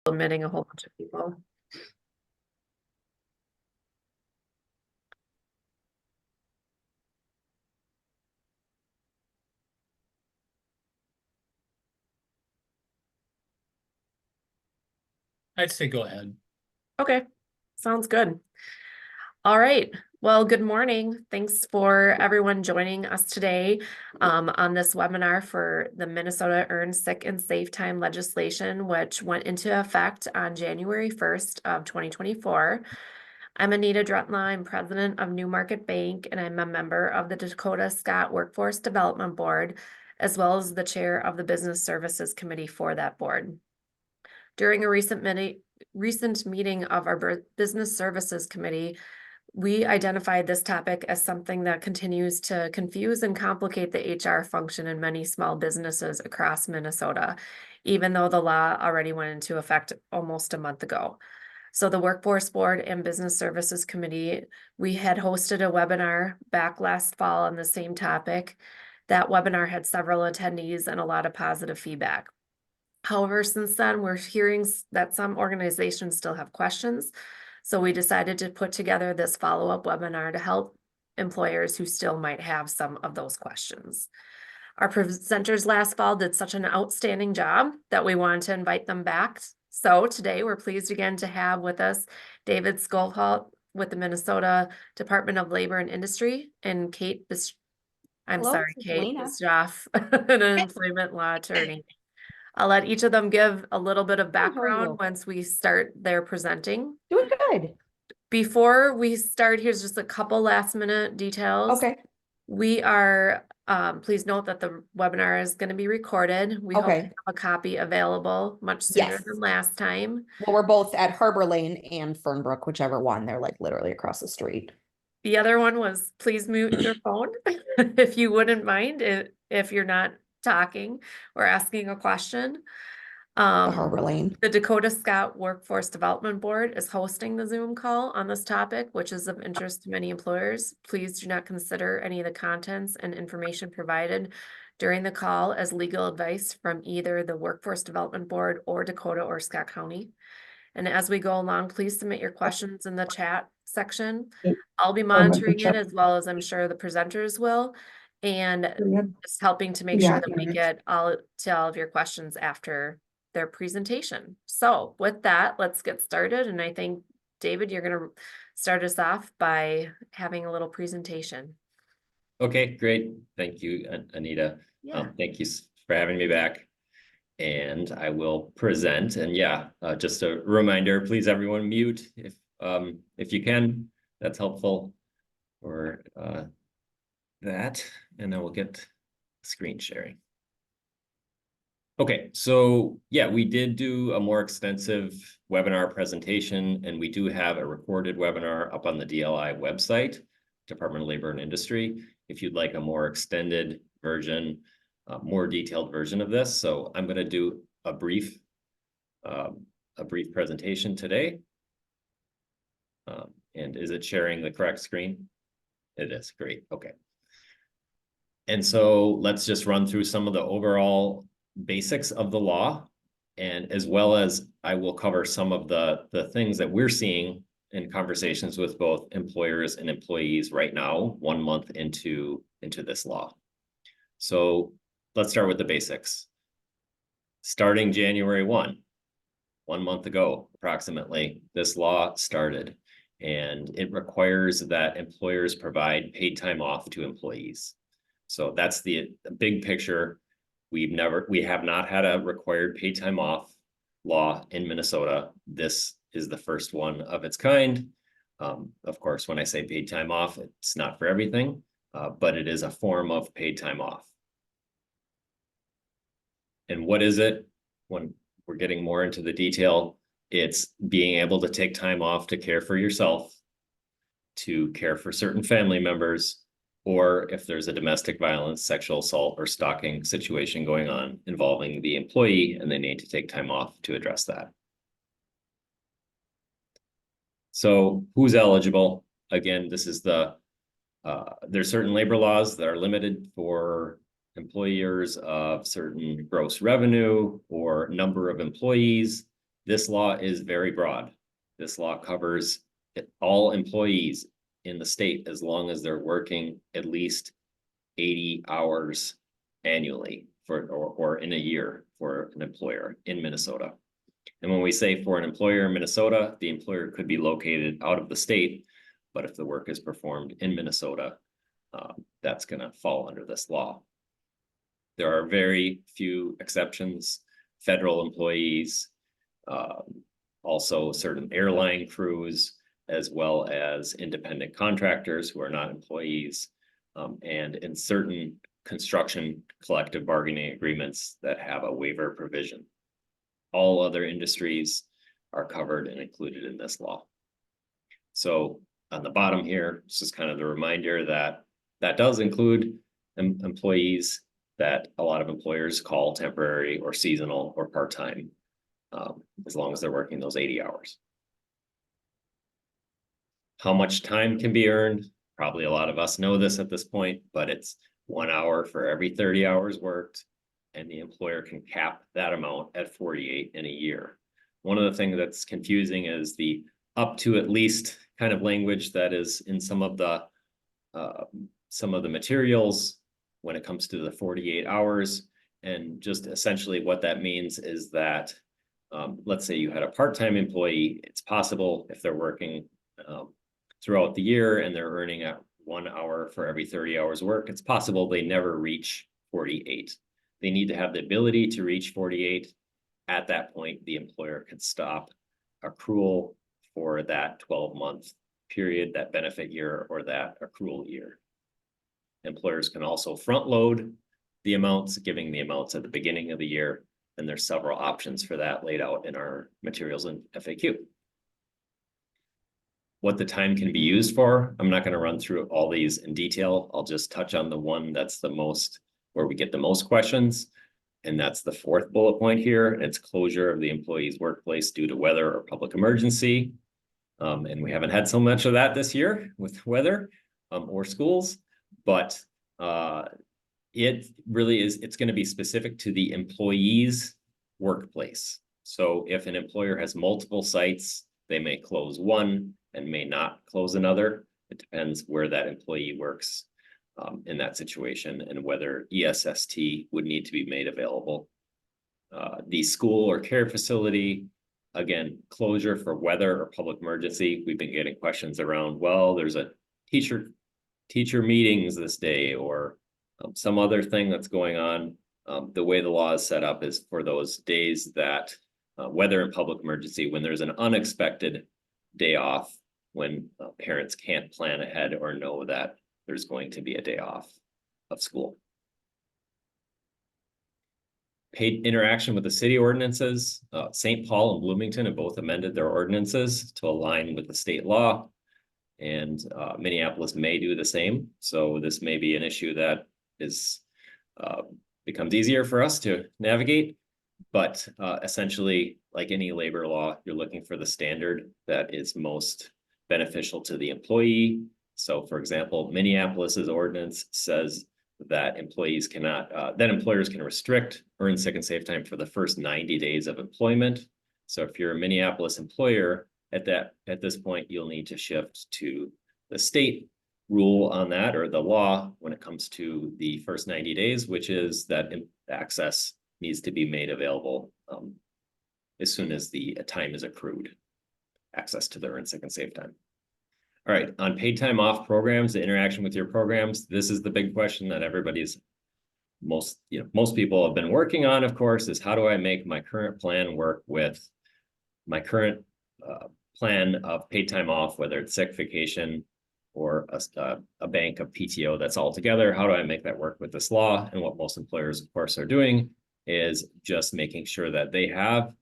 Admitting a whole bunch of people. I'd say go ahead. Okay, sounds good. All right. Well, good morning. Thanks for everyone joining us today on this webinar for the Minnesota Earned Sick and Safe Time legislation, which went into effect on January 1st of 2024. I'm Anita Drutla. I'm president of New Market Bank, and I'm a member of the Dakota-Scott Workforce Development Board, as well as the chair of the Business Services Committee for that board. During a recent meeting of our Business Services Committee, we identified this topic as something that continues to confuse and complicate the HR function in many small businesses across Minnesota, even though the law already went into effect almost a month ago. So the Workforce Board and Business Services Committee, we had hosted a webinar back last fall on the same topic. That webinar had several attendees and a lot of positive feedback. However, since then, we're hearing that some organizations still have questions. So we decided to put together this follow-up webinar to help employers who still might have some of those questions. Our presenters last fall did such an outstanding job that we wanted to invite them back. So today we're pleased again to have with us David Skovholt with the Minnesota Department of Labor and Industry and Kate Bischoff, an employment law attorney. I'll let each of them give a little bit of background once we start their presenting. Doing good. Before we start, here's just a couple last minute details. Okay. We are, please note that the webinar is going to be recorded. We hope to Okay. have a copy available much sooner Yes. than last time. Well, we're both at Harbor Lane and Fernbrook, whichever one. They're like literally across the street. The other one was please mute your phone if you wouldn't mind if you're not talking or asking a question. The Harbor Lane. The Dakota-Scott Workforce Development Board is hosting the Zoom call on this topic, which is of interest to many employers. Please do not consider any of the contents and information provided during the call as legal advice from either the Workforce Development Board or Dakota or Scott County. And as we go along, please submit your questions in the chat section. I'll be monitoring it as well as I'm sure the presenters will, and just helping to make sure that we get all of your questions after their presentation. So with that, let's get started. And I think, David, you're going to start us off by having a little presentation. Okay, great. Thank you, Anita. Yeah. Thank you for having me back. And I will present. And yeah, just a reminder, please everyone mute if you can. That's helpful for that. And then we'll get screen sharing. Okay, so yeah, we did do a more extensive webinar presentation, and we do have a recorded webinar up on the DLI website, Department of Labor and Industry, if you'd like a more extended version, more detailed version of this. So I'm going to do a brief presentation today. And is it sharing the correct screen? It is. Great. Okay. And so let's just run through some of the overall basics of the law, and as well as I will cover some of the things that we're seeing in conversations with both employers and employees right now, 1 month into this law. So let's start with the basics. Starting January 1 month ago, approximately, this law started, and it requires that employers provide paid time off to employees. So that's the big picture. We have not had a required paid time off law in Minnesota. This is the first one of its kind. Of course, when I say paid time off, it's not for everything, but it is a form of paid time off. And what is it? When we're getting more into the detail, it's being able to take time off to care for yourself, to care for certain family members, or if there's a domestic violence, sexual assault, or stalking situation going on involving the employee, and they need to take time off to address that. So who's eligible? Again, this is there's certain labor laws that are limited for employers of certain gross revenue or number of employees. This law is very broad. This law covers all employees in the state as long as they're working at least 80 hours annually or in a year for an employer in Minnesota. And when we say for an employer in Minnesota, the employer could be located out of the state, but if the work is performed in Minnesota, that's going to fall under this law. There are very few exceptions. Federal employees, also certain airline crews, as well as independent contractors who are not employees, and in certain construction collective bargaining agreements that have a waiver provision. All other industries are covered and included in this law. So on the bottom here, this is kind of the reminder that that does include employees that a lot of employers call temporary or seasonal or part-time, as long as they're working those 80 hours. How much time can be earned? Probably a lot of us know this at this point, but it's 1 hour for every 30 hours worked, and the employer can cap that amount at 48 in a year. One of the things that's confusing is the up to at least kind of language that is in some of the materials when it comes to the 48 hours. And just essentially what that means is that, let's say you had a part-time employee, it's possible if they're working throughout the year and they're earning at 1 hour for every 30 hours work, it's possible they never reach 48. They need to have the ability to reach 48. At that point, the employer can stop accrual for that 12-month period, that benefit year, or that accrual year. Employers can also front load the amounts, giving the amounts at the beginning of the year, and there's several options for that laid out in our materials in FAQ. What the time can be used for, I'm not going to run through all these in detail. I'll just touch on the one that's the most, where we get the most questions, and that's the fourth bullet point here. It's closure of the employee's workplace due to weather or public emergency. And we haven't had so much of that this year with weather or schools, but it really is, it's going to be specific to the employee's workplace. So if an employer has multiple sites, they may close one and may not close another. It depends where that employee works in that situation and whether ESST would need to be made available. The school or care facility, again, closure for weather or public emergency. We've been getting questions around, well, there's a teacher meetings this day or some other thing that's going on. The way the law is set up is for those days that weather and public emergency, when there's an unexpected day off, when parents can't plan ahead or know that there's going to be a day off of school. Paid interaction with the city ordinances. St. Paul and Bloomington have both amended their ordinances to align with the state law, and Minneapolis may do the same. So this may be an issue that is becomes easier for us to navigate, but essentially, like any labor law, you're looking for the standard that is most beneficial to the employee. So for example, Minneapolis's ordinance says that employees cannot, that employers can restrict earned sick and safe time for the first 90 days of employment. So if you're a Minneapolis employer at this point, you'll need to shift to the state rule on that, or the law when it comes to the first 90 days, which is that access needs to be made available as soon as the time is accrued, access to the earned sick and safe time. All right, on paid time off programs, the interaction with your programs, this is the big question that most people have been working on, of course, is how do I make my current plan work with my current plan of paid time off, whether it's sick, vacation, or a bank of PTO that's all together. How do I make that work with this law? And what most employers, of course, are doing is just making sure that they have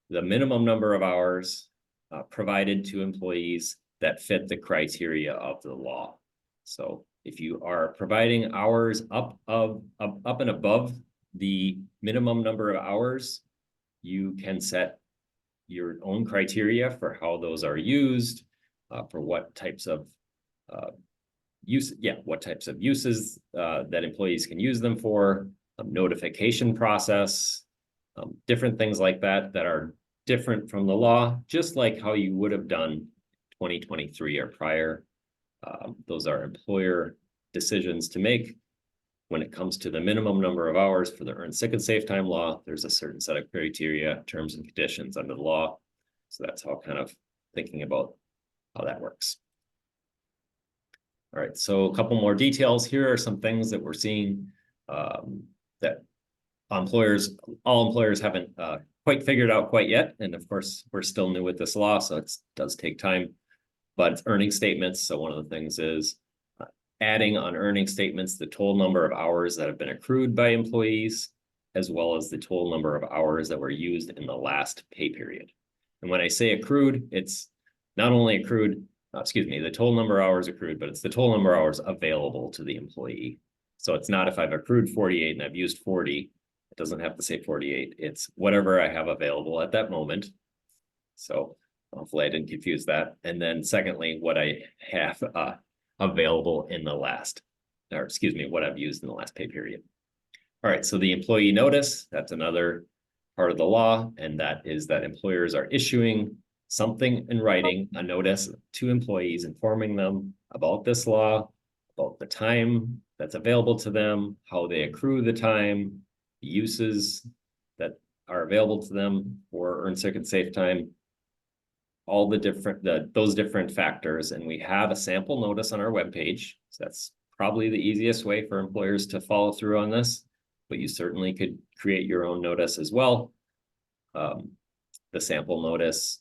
the minimum number of hours provided to employees that fit the criteria of the law. So if you are providing hours up and above the minimum number of hours, you can set your own criteria for how those are used, for what types of uses that employees can use them for, notification process, different things like that that are different from the law, just like how you would have done 2023 or prior. Those are employer decisions to make. When it comes to the minimum number of hours for the earned sick and safe time law, there's a certain set of criteria, terms and conditions under the law. So that's how kind of thinking about how that works. All right, so a couple more details. Here are some things that we're seeing that all employers haven't quite figured out quite yet. And of course, we're still new with this law, so it does take time. But it's earning statements. So one of the things is adding on earning statements the total number of hours that have been accrued by employees, as well as the total number of hours that were used in the last pay period. And when I say accrued, it's not only accrued, the total number of hours accrued, but it's the total number of hours available to the employee. So it's not if I've accrued 48 and I've used 40, it doesn't have to say 48. It's whatever I have available at that moment. So hopefully I didn't confuse that. And then secondly, what I have available in the last, what I've used in the last pay period. All right, so the employee notice, that's another part of the law, and that is that employers are issuing something in writing, a notice to employees informing them about this law, about the time that's available to them, how they accrue the time, the uses that are available to them for earned sick and safe time, all the different, those different factors. And we have a sample notice on our webpage. So that's probably the easiest way for employers to follow through on this, but you certainly could create your own notice as well. The sample notice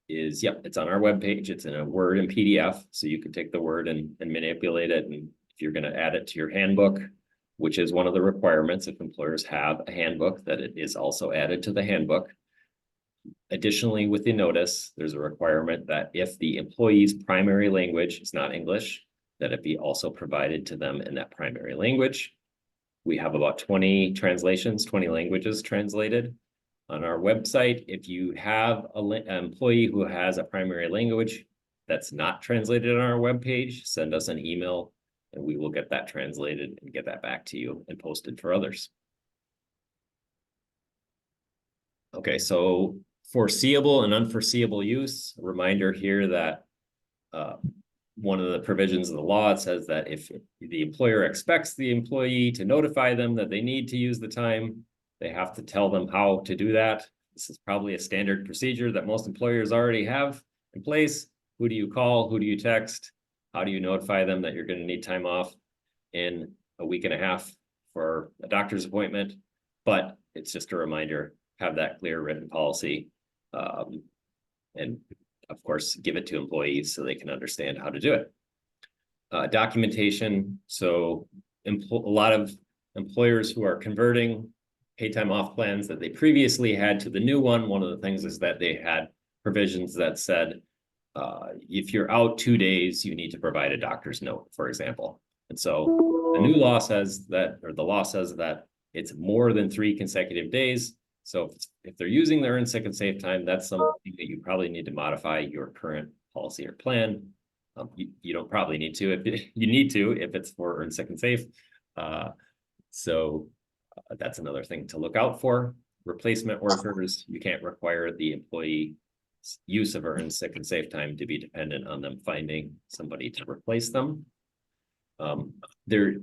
is, it's on our webpage. It's in a Word and PDF. So you can take the Word and manipulate it. And if you're going to add it to your handbook, which is one of the requirements, if employers have a handbook, that it is also added to the handbook. Additionally, with the notice, there's a requirement that if the employee's primary language is not English, that it be also provided to them in that primary language. We have about 20 translations, 20 languages translated on our website. If you have an employee who has a primary language that's not translated on our webpage, send us an email and we will get that translated and get that back to you and posted for others. Okay, so foreseeable and unforeseeable use. A reminder here that one of the provisions of the law, it says that if the employer expects the employee to notify them that they need to use the time, they have to tell them how to do that. This is probably a standard procedure that most employers already have in place. Who do you call? Who do you text? How do you notify them that you're going to need time off in a week and a half for a doctor's appointment? But it's just a reminder, have that clear written policy. And of course, give it to employees so they can understand how to do it. Documentation. So a lot of employers who are converting paid time off plans that they previously had to the new one, one of the things is that they had provisions that said, if you're out 2 days, you need to provide a doctor's note, for example. And so the new law says that, or the law says that it's more than 3 consecutive days. So if they're using their earned sick and safe time, that's something that you probably need to modify your current policy or plan. You don't probably need to, if you need to, if it's for earned sick and safe. So that's another thing to look out for. Replacement workers, you can't require the employee use of earned sick and safe time to be dependent on them finding somebody to replace them.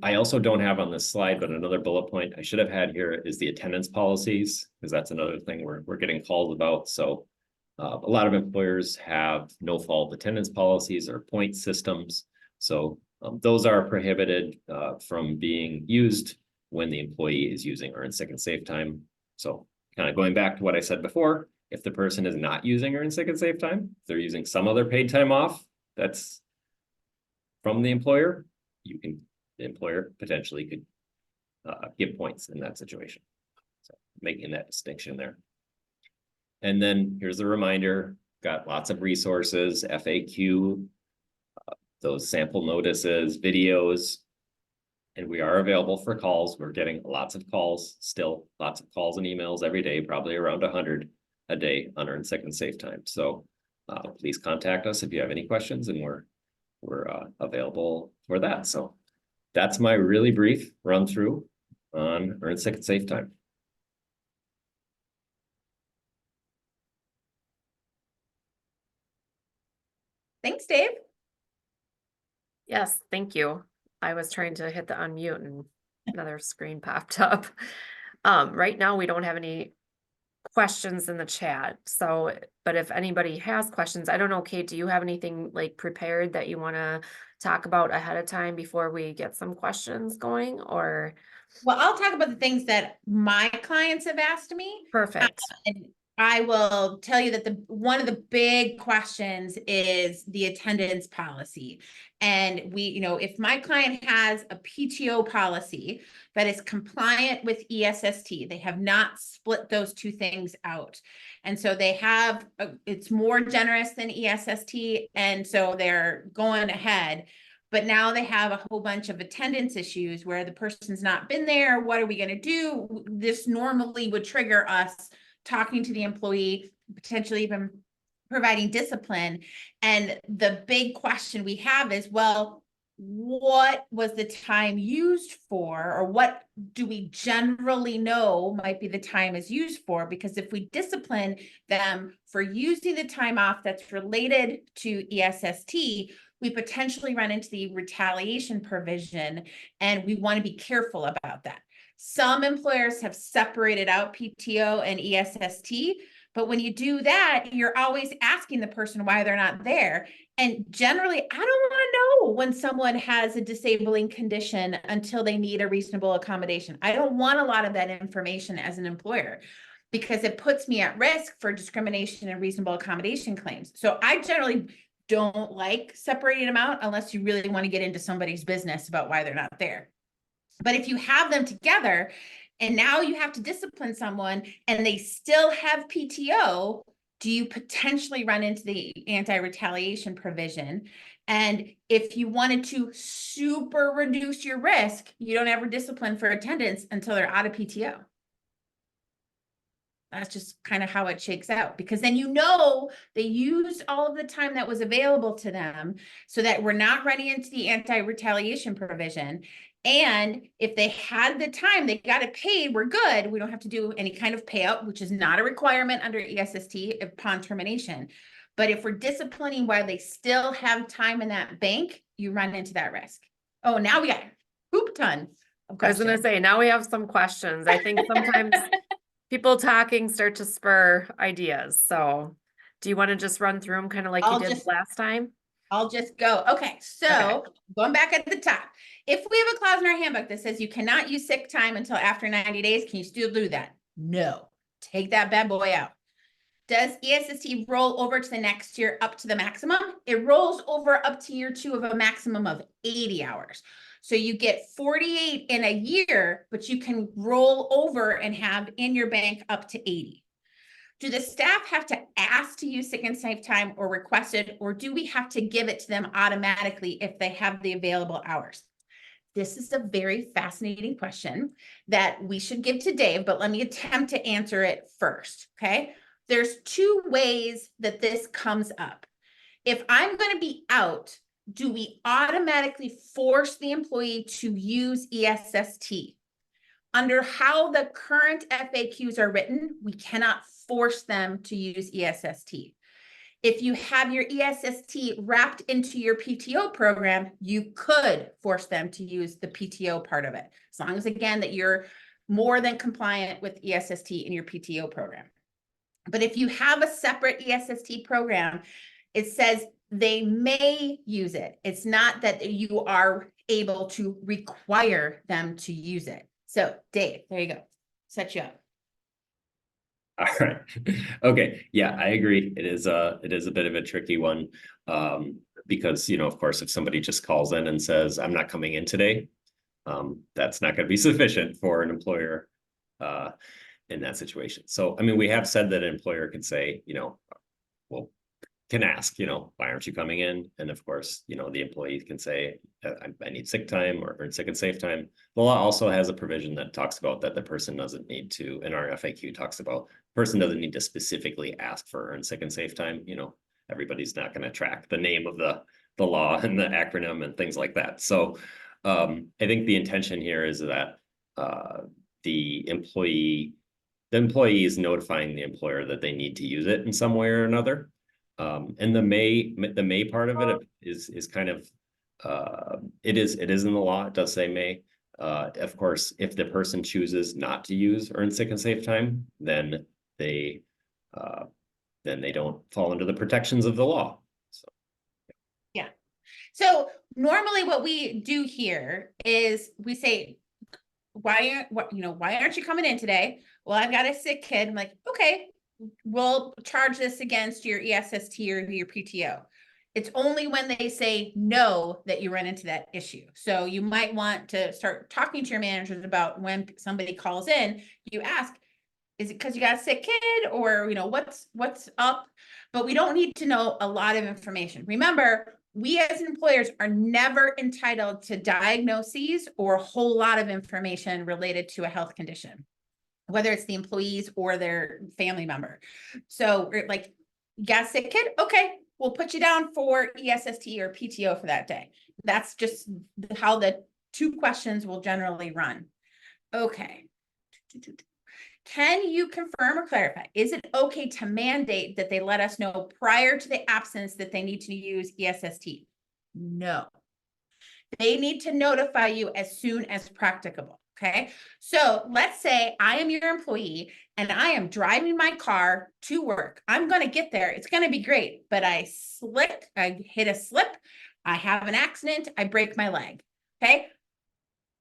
I also don't have on this slide, but another bullet point I should have had here is the attendance policies, because that's another thing we're getting called about. So a lot of employers have no fault attendance policies or point systems. So those are prohibited from being used when the employee is using earned sick and safe time. So kind of going back to what I said before, if the person is not using earned sick and safe time, if they're using some other paid time off that's from the employer, the employer potentially could give points in that situation. So making that distinction there. And then here's a reminder, got lots of resources, FAQ, those sample notices, videos, and we are available for calls. We're getting lots of calls, still lots of calls and emails every day, probably around 100 a day on earned sick and safe time. So please contact us if you have any questions, and we're available for that. So that's my really brief run through on earned sick and safe time. Thanks, Dave. Yes, thank you. I was trying to hit the unmute and another screen popped up. Right now we don't have any questions in the chat. So, but if anybody has questions, I don't know, Kate, do you have anything like prepared that you want to talk about ahead of time before we get some questions going, or? Well, I'll talk about the things that my clients have asked me. Perfect. And I will tell you that one of the big questions is the attendance policy. And if my client has a PTO policy that is compliant with ESST, they have not split those two things out. And so they have, it's more generous than ESST. And so they're going ahead. But now they have a whole bunch of attendance issues where the person's not been there. What are we going to do? This normally would trigger us talking to the employee, potentially even providing discipline. And the big question we have is, well, what was the time used for, or what do we generally know might be the time is used for? Because if we discipline them for using the time off that's related to ESST, we potentially run into the retaliation provision, and we want to be careful about that. Some employers have separated out PTO and ESST, but when you do that, you're always asking the person why they're not there. And generally, I don't want to know when someone has a disabling condition until they need a reasonable accommodation. I don't want a lot of that information as an employer, because it puts me at risk for discrimination and reasonable accommodation claims. So I generally don't like separating them out unless you really want to get into somebody's business about why they're not there. But if you have them together and now you have to discipline someone and they still have PTO, do you potentially run into the anti-retaliation provision? And if you wanted to super reduce your risk, you don't ever discipline for attendance until they're out of PTO. That's just kind of how it shakes out, because then they used all of the time that was available to them, so that we're not running into the anti-retaliation provision. And if they had the time, they got it paid, we're good. We don't have to do any kind of payout, which is not a requirement under ESST upon termination. But if we're disciplining while they still have time in that bank, you run into that risk. Oh, now we got a hoop ton of I was questions. going to say, now we have some questions. I think sometimes people talking start to spur ideas. So do you want to just run through them kind of like you did last time? I'll just go. Okay. So going back at the top, if we have a clause in our handbook that says you cannot use sick time until after 90 days, can you still do that? No. Take that bad boy out. Does ESST roll over to the next year up to the maximum? It rolls over up to year 2 of a maximum of 80 hours. So you get 48 in a year, but you can roll over and have in your bank up to 80. Do the staff have to ask to use sick and safe time or request it, or do we have to give it to them automatically if they have the available hours? This is a very fascinating question that we should give to Dave, but let me attempt to answer it first, okay? There's 2 ways that this comes up. If I'm going to be out, do we automatically force the employee to use ESST? Under how the current FAQs are written, we cannot force them to use ESST. If you have your ESST wrapped into your PTO program, you could force them to use the PTO part of it, as long as, again, that you're more than compliant with ESST in your PTO program. But if you have a separate ESST program, it says they may use it. It's not that you are able to require them to use it. So Dave, there you go. Set you up. All right. Okay. Yeah, I agree. It is a bit of a tricky one. Because, of course, if somebody just calls in and says, I'm not coming in today, that's not going to be sufficient for an employer in that situation. So, I mean, we have said that an employer can say, well, can ask, why aren't you coming in? And of course, the employee can say, I need sick time or earn sick and safe time. The law also has a provision that talks about that the person doesn't need to, and our FAQ talks about, person doesn't need to specifically ask for earn sick and safe time. Everybody's not going to track the name of the law and the acronym and things like that. So I think the intention here is that the employee is notifying the employer that they need to use it in some way or another. And the may part of it is kind of, it is in the law. It does say may. Of course, if the person chooses not to use earned sick and safe time, then they don't fall under the protections of the law. So. Yeah. So normally what we do here is we say, why aren't you coming in today? Well, I've got a sick kid. I'm like, okay, we'll charge this against your ESST or your PTO. It's only when they say no that you run into that issue. So you might want to start talking to your managers about when somebody calls in, you ask, is it because you got a sick kid, or, what's up? But we don't need to know a lot of information. Remember, we as employers are never entitled to diagnoses or a whole lot of information related to a health condition, whether it's the employees or their family member. So like, you got a sick kid? Okay, we'll put you down for ESST or PTO for that day. That's just how the two questions will generally run. Okay. Can you confirm or clarify? Is it okay to mandate that they let us know prior to the absence that they need to use ESST? No. They need to notify you as soon as practicable. Okay. So let's say I am your employee and I am driving my car to work. I'm going to get there. It's going to be great, but I hit a slip. I have an accident. I break my leg. Okay.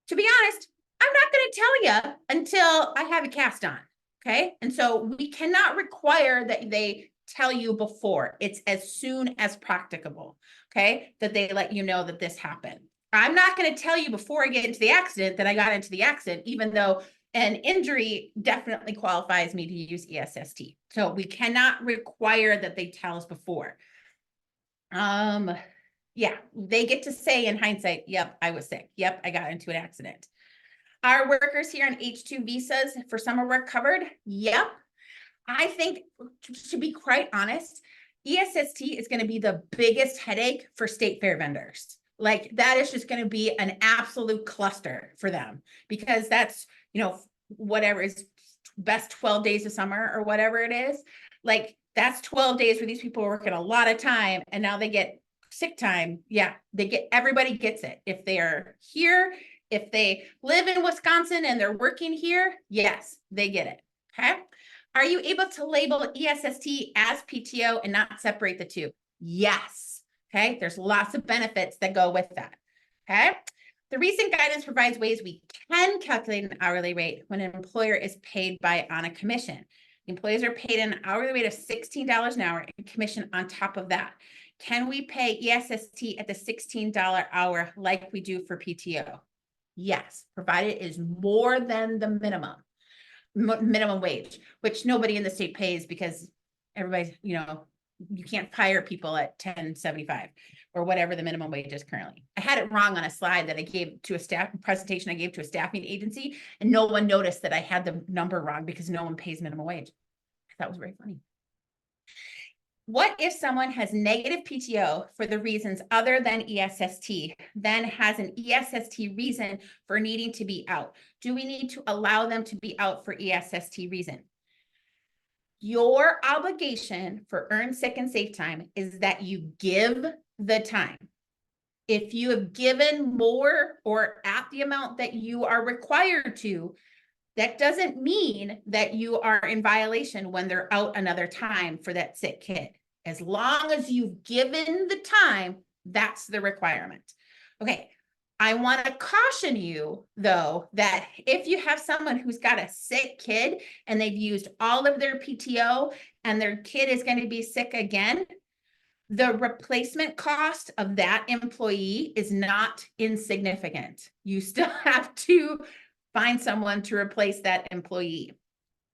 To be honest, I'm not going to tell you until I have a cast on. Okay. And so we cannot require that they tell you before. It's as soon as practicable. Okay. That they let you know that this happened. I'm not going to tell you before I get into the accident that I got into the accident, even though an injury definitely qualifies me to use ESST. So we cannot require that they tell us before. Yeah, they get to say in hindsight, yep, I was sick. Yep, I got into an accident. Are workers here on H-2 visas for summer work covered? Yep. I think, to be quite honest, ESST is going to be the biggest headache for state fair vendors. Like, that is just going to be an absolute cluster for them, because that's, whatever is best 12 days of summer or whatever it is. Like, that's 12 days where these people are working a lot of time and now they get sick time. Yeah, everybody gets it. If they are here, if they live in Wisconsin and they're working here, yes, they get it. Okay. Are you able to label ESST as PTO and not separate the two? Yes. Okay. There's lots of benefits that go with that. Okay. The recent guidance provides ways we can calculate an hourly rate when an employer is paid on a commission. Employees are paid an hourly rate of $16 an hour and commission on top of that. Can we pay ESST at the $16 hour like we do for PTO? Yes, provided it is more than the minimum wage, which nobody in the state pays, because everybody's, you can't fire people at $10.75 or whatever the minimum wage is currently. I had it wrong on a slide that I gave to a presentation I gave to a staffing agency, and no one noticed that I had the number wrong because no one pays minimum wage. That was very funny. What if someone has negative PTO for the reasons other than ESST, then has an ESST reason for needing to be out? Do we need to allow them to be out for ESST reason? Your obligation for earned sick and safe time is that you give the time. If you have given more or at the amount that you are required to, that doesn't mean that you are in violation when they're out another time for that sick kid. As long as you've given the time, that's the requirement. Okay, I want to caution you, though, that if you have someone who's got a sick kid and they've used all of their PTO and their kid is going to be sick again, the replacement cost of that employee is not insignificant. You still have to find someone to replace that employee.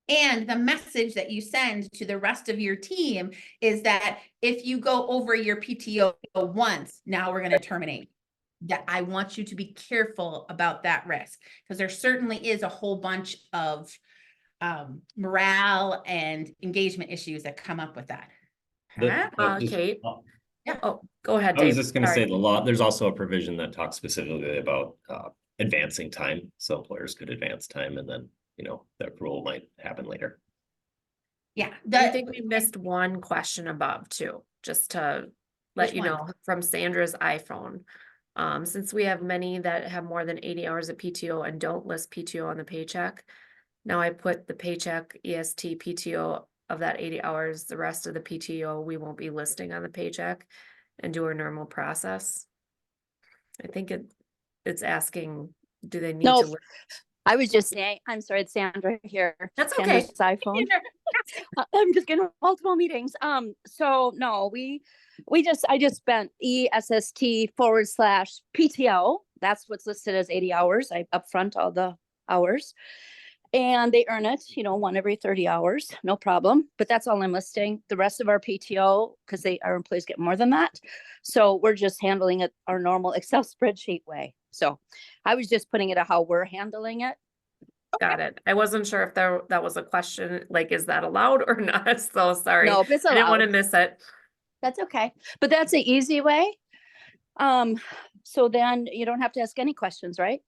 And the message that you send to the rest of your team is that if you go over your PTO once, now we're going to terminate. That I want you to be careful about that risk, because there certainly is a whole bunch of morale and engagement issues that come up with that. Kate. Yeah. Oh, go ahead, I was Dave. just going to Sorry. say the law, there's also a provision that talks specifically about advancing time. So employers could advance time, and then, that rule might happen later. Yeah. I think we missed one question above too. just to let Which you one? know from Sandra's iPhone. Since we have many that have more than 80 hours of PTO and don't list PTO on the paycheck, now I put the paycheck EST PTO of that 80 hours, the rest of the PTO, we won't be listing on the paycheck and do our normal process. I think it's asking, do they need No, to? I was just saying, I'm sorry, it's Sandra here. That's Sandra's okay. iPhone. I'm just getting multiple meetings. So no, I just spent ESST/PTO. That's what's listed as 80 hours. I upfront all the hours. And they earn it, one every 30 hours, no problem. But that's all I'm listing. The rest of our PTO, because our employees get more than that. So we're just handling it our normal Excel spreadsheet way. So I was just putting it at how we're handling it. Got it. I wasn't sure if that was a question, like, is that allowed or not? So sorry. No, if it's I didn't want to allowed, miss it. that's okay. But that's the easy way. So then you don't have to ask any questions, right?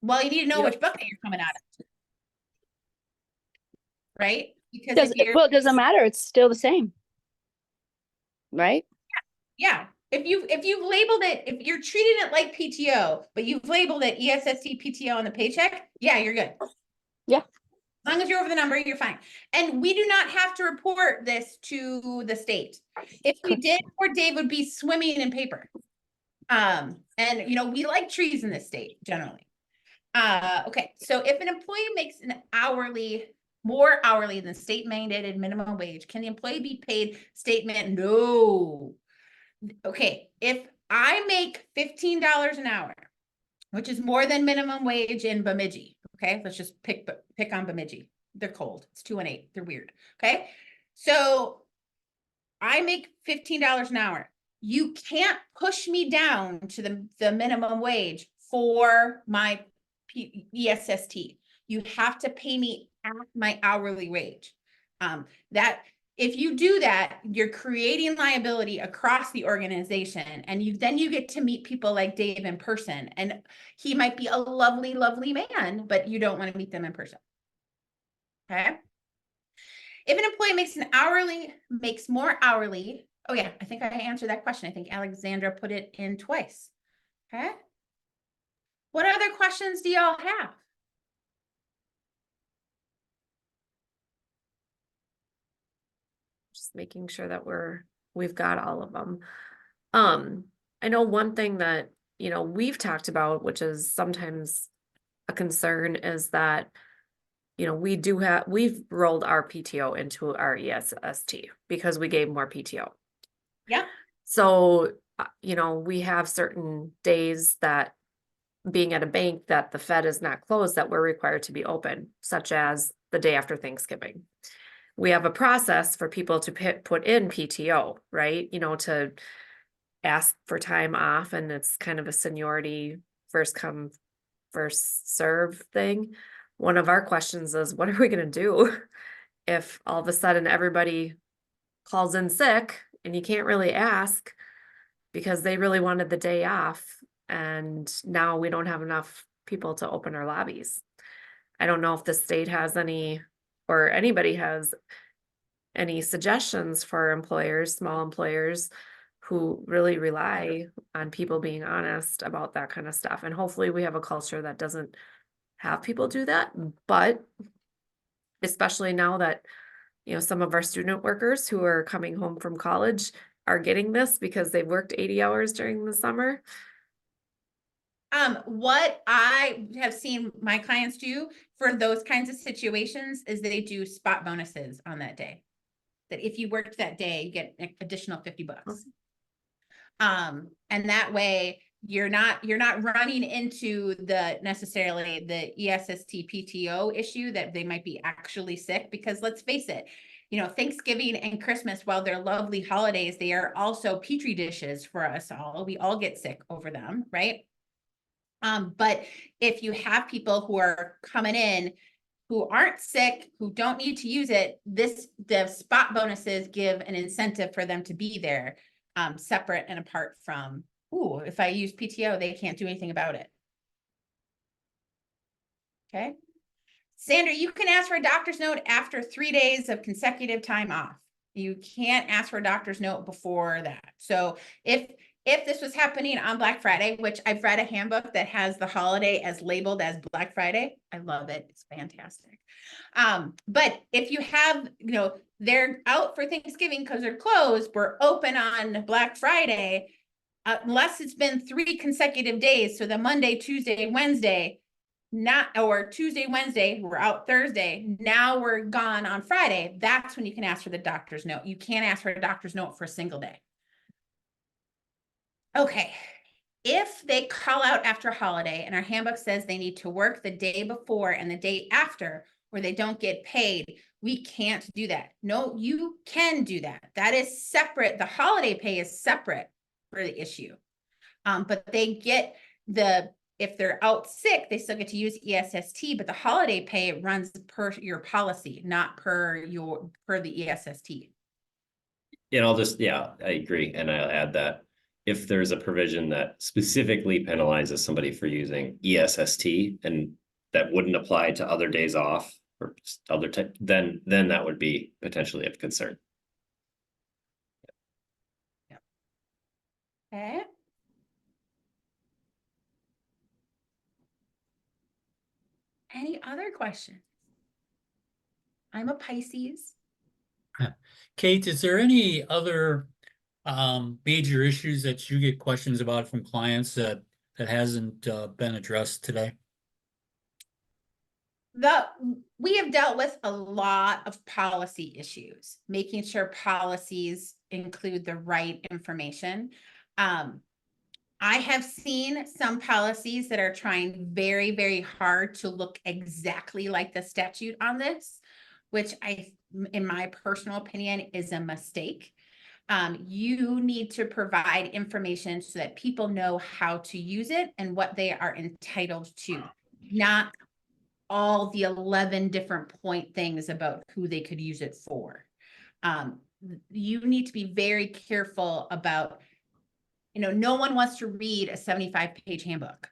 Well, you need to know Yep. which bucket you're coming out of. Right? Because Well, it doesn't matter. It's still the same. Right? yeah. If you've labeled it, if you're treating it like PTO, but you've labeled it ESST PTO on the paycheck, yeah, you're good. Yeah. As long as you're over the number, you're fine. And we do not have to report this to the state. If we did, poor Dave would be swimming in paper. And we like trees in this state generally. Okay, so if an employee makes more hourly than state mandated minimum wage, can the employee be paid No. Okay, if I make $15 an hour, which is more than minimum wage in Bemidji, okay, let's just pick on Bemidji. They're cold. It's 218. They're weird. Okay, so I make $15 an hour. You can't push me down to the minimum wage for my ESST. You have to pay me at my hourly wage. That if you do that, you're creating liability across the organization, and then you get to meet people like Dave in person, and he might be a lovely, lovely man, but you don't want to meet them in person. Okay. If an employee makes more hourly. Oh yeah, I think I answered that question. I think Alexandra put it in twice. Okay. What other questions do y'all have? Just making sure that we've got all of them. I know one thing that, we've talked about, which is sometimes a concern, is that, we've rolled our PTO into our ESST because we gave more PTO. Yeah. So, we have certain days that, being at a bank, that the Fed is not closed, that we're required to be open, such as the day after Thanksgiving. We have a process for people to put in PTO, right? To ask for time off, and it's kind of a seniority first come, first serve thing. One of our questions is, what are we going to do if all of a sudden everybody calls in sick and you can't really ask because they really wanted the day off, and now we don't have enough people to open our lobbies? I don't know if the state has any, or anybody has any suggestions for employers, small employers who really rely on people being honest about that kind of stuff. And hopefully we have a culture that doesn't have people do that. But especially now that, some of our student workers who are coming home from college are getting this because they've worked 80 hours during the summer. What I have seen my clients do for those kinds of situations is they do spot bonuses on that day. That if you worked that day, you get an additional $50. And that way you're not running into necessarily the ESST PTO issue that they might be actually sick, because let's face it, Thanksgiving and Christmas, while they're lovely holidays, they are also petri dishes for us all. We all get sick over them, right? But if you have people who are coming in who aren't sick, who don't need to use it, the spot bonuses give an incentive for them to be there, separate and apart from, if I use PTO, they can't do anything about it. Okay. Sandra, you can ask for a doctor's note after 3 days of consecutive time off. You can't ask for a doctor's note before that. So if this was happening on Black Friday, which I've read a handbook that has the holiday as labeled as Black Friday. I love it. It's fantastic. But if you have, they're out for Thanksgiving because they're closed, we're open on Black Friday, unless it's been 3 consecutive days. So the Monday, Tuesday, Wednesday, or Tuesday, Wednesday, we're out Thursday. Now we're gone on Friday. That's when you can ask for the doctor's note. You can't ask for a doctor's note for a single day. Okay. If they call out after a holiday and our handbook says they need to work the day before and the day after, or they don't get paid, we can't do that. No, you can do that. That is separate. The holiday pay is separate for the issue. But they get if they're out sick, they still get to use ESST, but the holiday pay runs per your policy, not per the ESST. And I agree. And I'll add that if there's a provision that specifically penalizes somebody for using ESST and that wouldn't apply to other days off or other then that would be potentially of concern. Okay. Any other questions? I'm a Pisces. Kate, is there any other major issues that you get questions about from clients that hasn't been addressed today? We have dealt with a lot of policy issues, making sure policies include the right information. I have seen some policies that are trying very, very hard to look exactly like the statute on this, which in my personal opinion, is a mistake. You need to provide information so that people know how to use it and what they are entitled to, not all the 11 different point things about who they could use it for. You need to be very careful about, no one wants to read a 75-page handbook.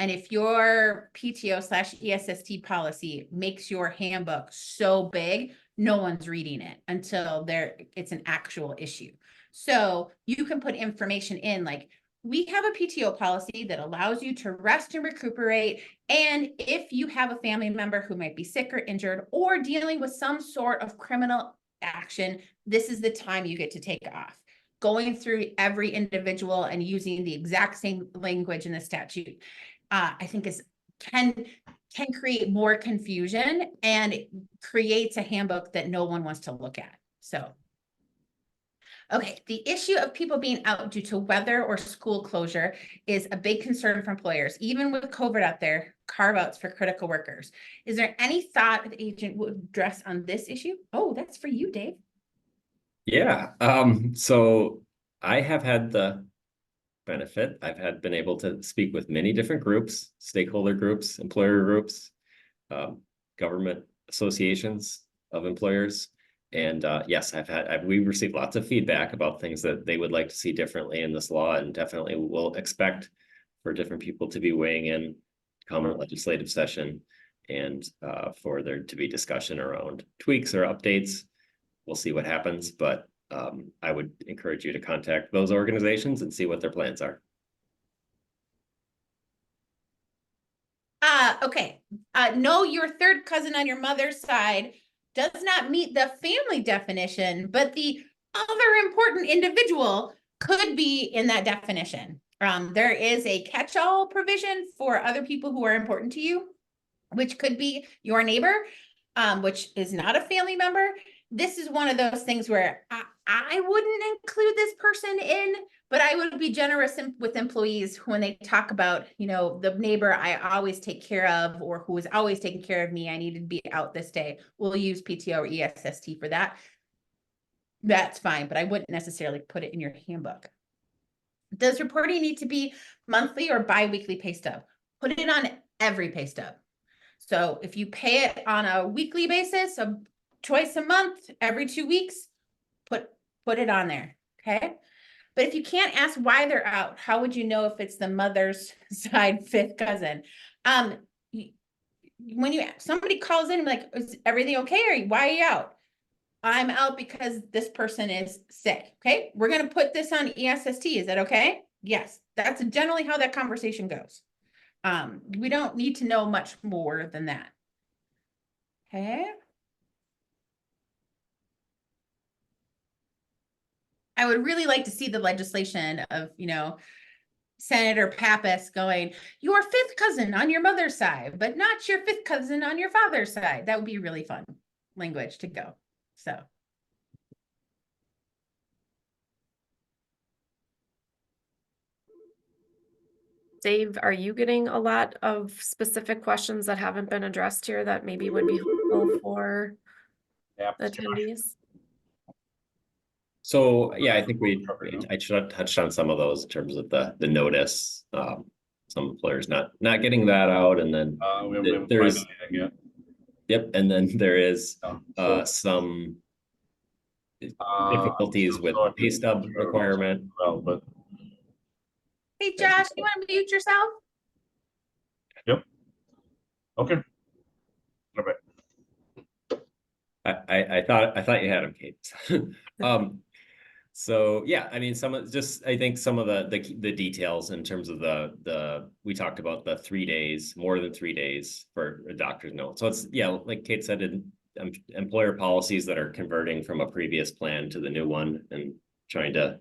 And if your PTO/ESST policy makes your handbook so big, no one's reading it until it's an actual issue. So you can put information in like, we have a PTO policy that allows you to rest and recuperate. And if you have a family member who might be sick or injured or dealing with some sort of criminal action, this is the time you get to take off. Going through every individual and using the exact same language in the statute, I think can create more confusion and it creates a handbook that no one wants to look at. So, okay, the issue of people being out due to weather or school closure is a big concern for employers. Even with COVID out there, carve-outs for critical workers. Is there any thought the agent would address on this issue? Oh, that's for you, Dave. Yeah. So I have had the benefit. Been able to speak with many different groups, stakeholder groups, employer groups, government associations of employers. And yes, we've received lots of feedback about things that they would like to see differently in this law, and definitely will expect for different people to be weighing in common legislative session and for there to be discussion around tweaks or updates. We'll see what happens, but I would encourage you to contact those organizations and see what their plans are. Okay. No, your third cousin on your mother's side does not meet the family definition, but the other important individual could be in that definition. There is a catch-all provision for other people who are important to you, which could be your neighbor, which is not a family member. This is one of those things where I wouldn't include this person in, but I would be generous with employees when they talk about, the neighbor I always take care of, or who is always taking care of me. I needed to be out this day. We'll use PTO or ESST for that. That's fine, but I wouldn't necessarily put it in your handbook. Does reporting need to be monthly or bi-weekly pay stub? Put it on every pay stub. So if you pay it on a weekly basis, twice a month, every 2 weeks, put it on there, okay? But if you can't ask why they're out, how would you know if it's the mother's side fifth cousin? When somebody calls in and like, is everything okay? Or why are you out? I'm out because this person is sick. Okay, we're gonna put this on ESST. Is that okay? Yes, that's generally how that conversation goes. We don't need to know much more than that. Okay. I would really like to see the legislation of, Senator Pappas going, your fifth cousin on your mother's side, but not your fifth cousin on your father's side. That would be really fun language to go. So. Dave, are you getting a lot of specific questions that haven't been addressed here that maybe would be helpful for the attendees? So, yeah, I think I should have touched on some of those in terms of the notice. Some employers not getting that out, and then there's yep, and then there is some difficulties with the pay stub requirement. Hey, Josh, you want to mute yourself? Yep. Okay. All right. I thought you had them, Kate. So yeah, I mean, I think some of the details in terms of we talked about the 3 days, more than 3 days for a doctor's note. So it's, yeah, like Kate said, employer policies that are converting from a previous plan to the new one, and trying to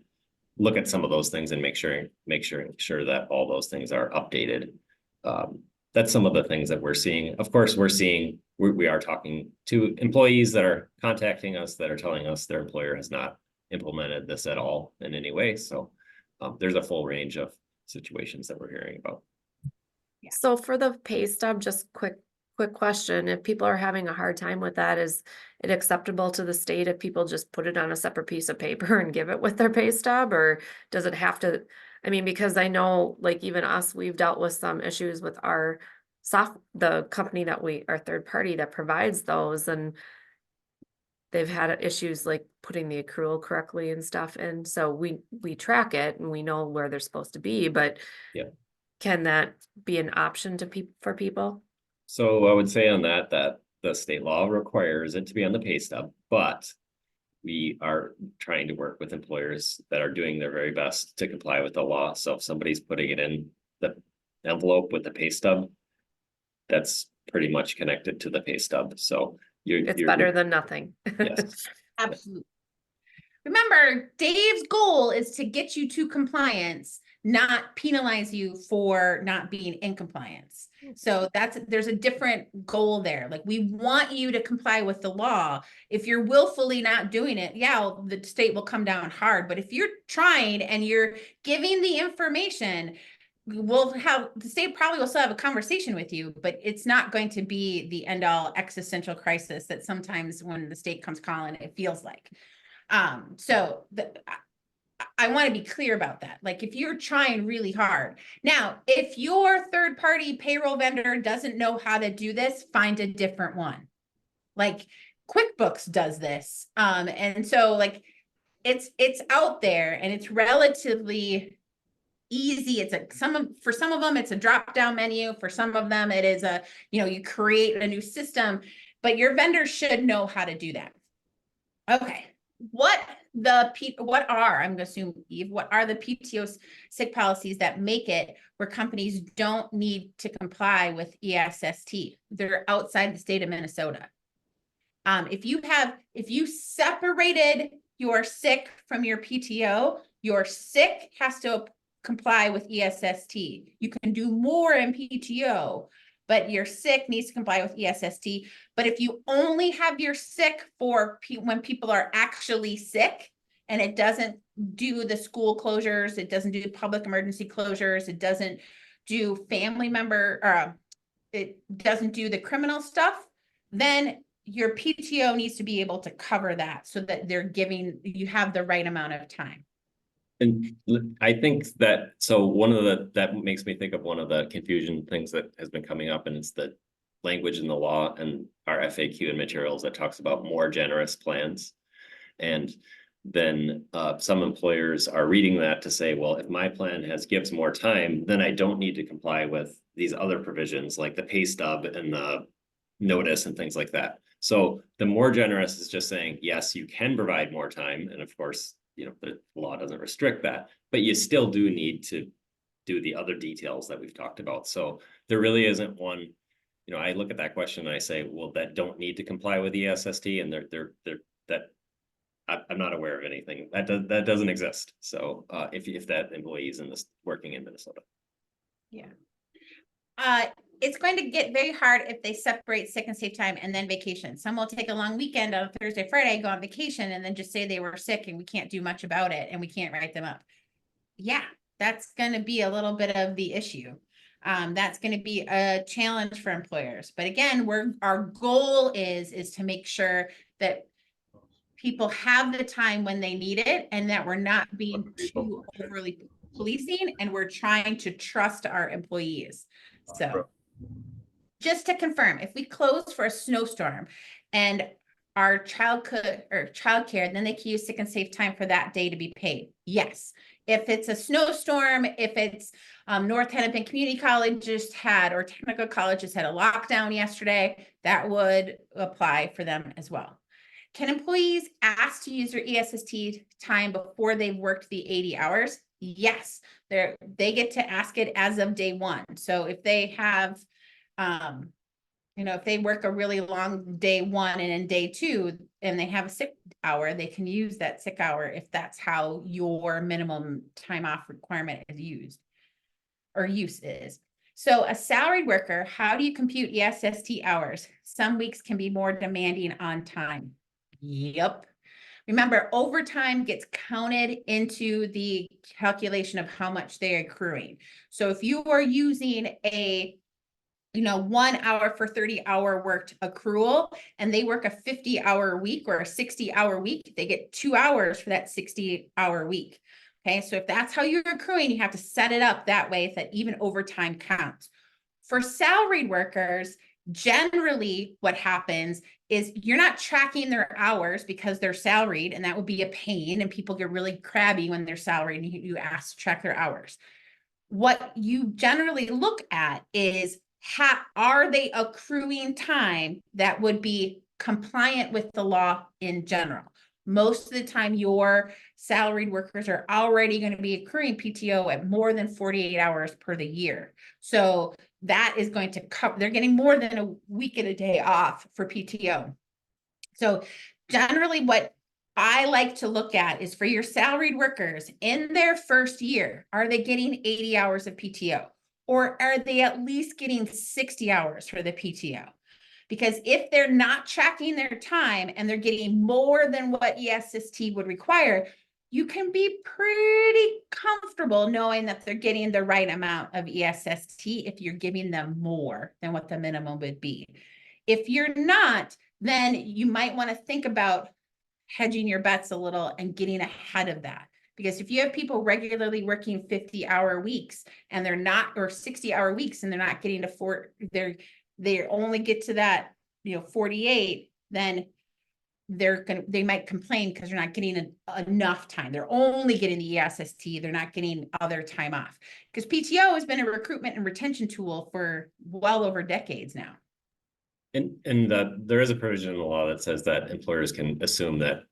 look at some of those things and make sure that all those things are updated. That's some of the things that we're seeing. Of course, we are talking to employees that are contacting us that are telling us their employer has not implemented this at all in any way. So there's a full range of situations that we're hearing about. So for the pay stub, just quick question. If people are having a hard time with that, is it acceptable to the state if people just put it on a separate piece of paper and give it with their pay stub? Or does it have to, I mean, because I know, like, even us, we've dealt with some issues with the company our third party that provides those, and they've had issues like putting the accrual correctly and stuff. And so we track it and we know where they're supposed to be, but yeah, can that be an option for people? So I would say on that the state law requires it to be on the pay stub, but we are trying to work with employers that are doing their very best to comply with the law. So if somebody's putting it in the envelope with the pay stub, that's pretty much connected to the pay stub. So It's better than nothing. Yes. Absolutely. Remember, Dave's goal is to get you to compliance, not penalize you for not being in compliance. So there's a different goal there. Like, we want you to comply with the law. If you're willfully not doing it, yeah, the state will come down hard. But if you're trying and you're giving the information, the state probably will still have a conversation with you, but it's not going to be the end all existential crisis that sometimes when the state comes calling, it feels like. So I want to be clear about that. Like, if you're trying really hard. Now, if your third party payroll vendor doesn't know how to do this, find a different one. Like, QuickBooks does this. And so, like, it's out there and it's relatively easy. For some of them, it's a drop down menu. For some of them, it is you create a new system, but your vendor should know how to do that. Okay. What are, I'm going to assume, Eve, what are the PTO sick policies that make it where companies don't need to comply with ESST? They're outside the state of Minnesota. If you separated your sick from your PTO, your sick has to comply with ESST. You can do more in PTO, but your sick needs to comply with ESST. But if you only have your sick for when people are actually sick, and it doesn't do the school closures, it doesn't do public emergency closures, it doesn't do family member, it doesn't do the criminal stuff, then your PTO needs to be able to cover that so that you have the right amount of time. And I think that that makes me think of one of the confusion things that has been coming up, and it's the language in the law and our FAQ and materials that talks about more generous plans. And then some employers are reading that to say, well, if my plan gives more time, then I don't need to comply with these other provisions like the pay stub and the notice and things like that. So the more generous is just saying, yes, you can provide more time. And of course, you know, the law doesn't restrict that, but you still do need to do the other details that we've talked about. So there really isn't one, you know, I look at that question and I say, well, that don't need to comply with the ESST, and I'm not aware of anything that doesn't exist. So if that employee is working in Minnesota. Yeah. It's going to get very hard if they separate sick and safe time and then vacation. Some will take a long weekend on Thursday, Friday, go on vacation, and then just say they were sick and we can't do much about it and we can't write them up. Yeah, that's going to be a little bit of the issue. That's going to be a challenge for employers. But again, our goal is to make sure that people have the time when they need it, and that we're not being too overly policing, and we're trying to trust our employees. So just to confirm, if we close for a snowstorm and our childcare, then they can use sick and safe time for that day to be paid. Yes. If it's a snowstorm, if it's North Hennepin Community College just had, or Technical College just had a lockdown yesterday, that would apply for them as well. Can employees ask to use their ESST time before they've worked the 80 hours? Yes, they get to ask it as of day one. So if they have, you know, if they work a really long day one and in day two, and they have a sick hour, they can use that sick hour if that's how your minimum time off requirement is used or use is. So a salaried worker, how do you compute ESST hours? Some weeks can be more demanding on time. Yep. Remember, overtime gets counted into the calculation of how much they're accruing. So if you are using a 1 hour for 30-hour worked accrual, and they work a 50-hour week or a 60-hour week, they get 2 hours for that 60-hour week. Okay, so if that's how you're accruing, you have to set it up that way so that even overtime counts. For salaried workers, generally what happens is you're not tracking their hours because they're salaried, and that would be a pain, and people get really crabby when they're salaried and you ask to track their hours. What you generally look at is, are they accruing time that would be compliant with the law in general? Most of the time, your salaried workers are already going to be accruing PTO at more than 48 hours per the year. So that is going to cover, they're getting more than a week and a day off for PTO. So generally what I like to look at is, for your salaried workers in their first year, are they getting 80 hours of PTO? Or are they at least getting 60 hours for the PTO? Because if they're not tracking their time and they're getting more than what ESST would require, you can be pretty comfortable knowing that they're getting the right amount of ESST if you're giving them more than what the minimum would be. If you're not, then you might want to think about hedging your bets a little and getting ahead of that. Because if you have people regularly working 50-hour weeks and they're not, or 60-hour weeks, and they're not getting to they only get to that, 48, then they might complain because they're not getting enough time. They're only getting the ESST. They're not getting other time off, because PTO has been a recruitment and retention tool for well over decades now. And there is a provision in the law that says that employers can assume that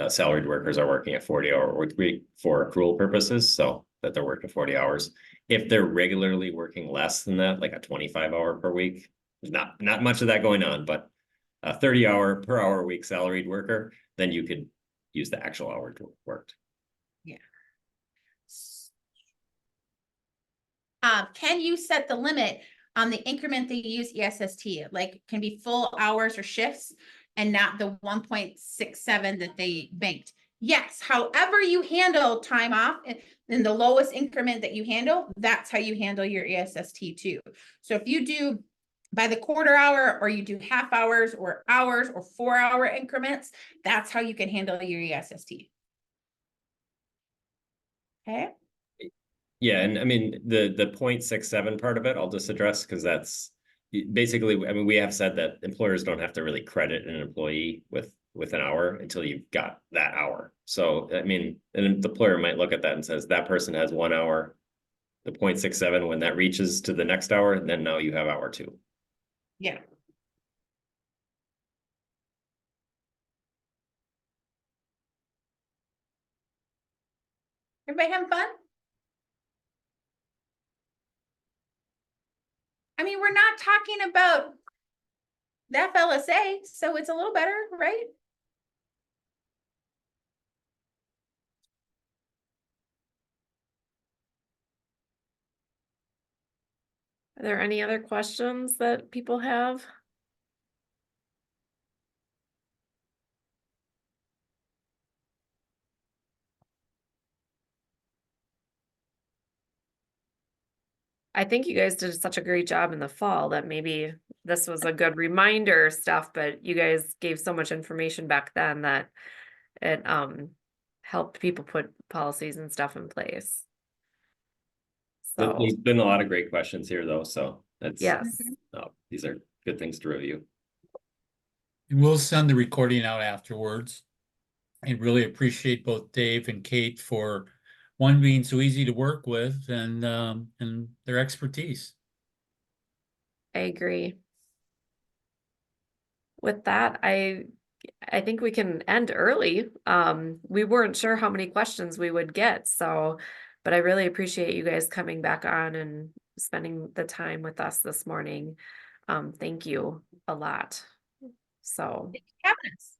salaried workers are working a 40-hour work week for accrual purposes, so that they're working 40 hours. If they're regularly working less than that, like a 25-hour per week, there's not much of that going on, but a 30-hour per hour week salaried worker, then you could use the actual hour worked. Yeah. Can you set the limit on the increment that you use ESST? Like, can be full hours or shifts and not the 1.67 that they banked? Yes. However you handle time off in the lowest increment that you handle, that's how you handle your ESST too. So if you do by the quarter hour, or you do half hours or 4-hour increments, that's how you can handle your ESST. Okay. Yeah, and I mean, the 0.67 part of it, I'll just address, because that's basically, I mean, we have said that employers don't have to really credit an employee with an hour until you've got that hour. So, I mean, an employer might look at that and says that person has 1 hour, the 0.67, when that reaches to the next hour, then now you have hour 2. Yeah. Everybody having fun? I mean, we're not talking about the FLSA, so it's a little better, right? Are there any other questions that people have? I think you guys did such a great job in the fall that maybe this was a good reminder stuff, but you guys gave so much information back then that it helped people put policies and stuff in place. So, There's been a lot of great questions here though, so that's, yes, these are good things to review. And we'll send the recording out afterwards. I really appreciate both Dave and Kate for one being so easy to work with and their expertise. I agree. With that, I think we can end early. We weren't sure how many questions we would get, so, but I really appreciate you guys coming back on and spending the time with us this morning. Thank you a lot. So, Having us.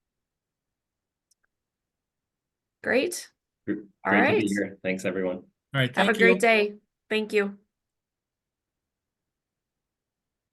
great. Great All to right. be here. Thanks, everyone. All right, Have a thank you. great day. Thank you.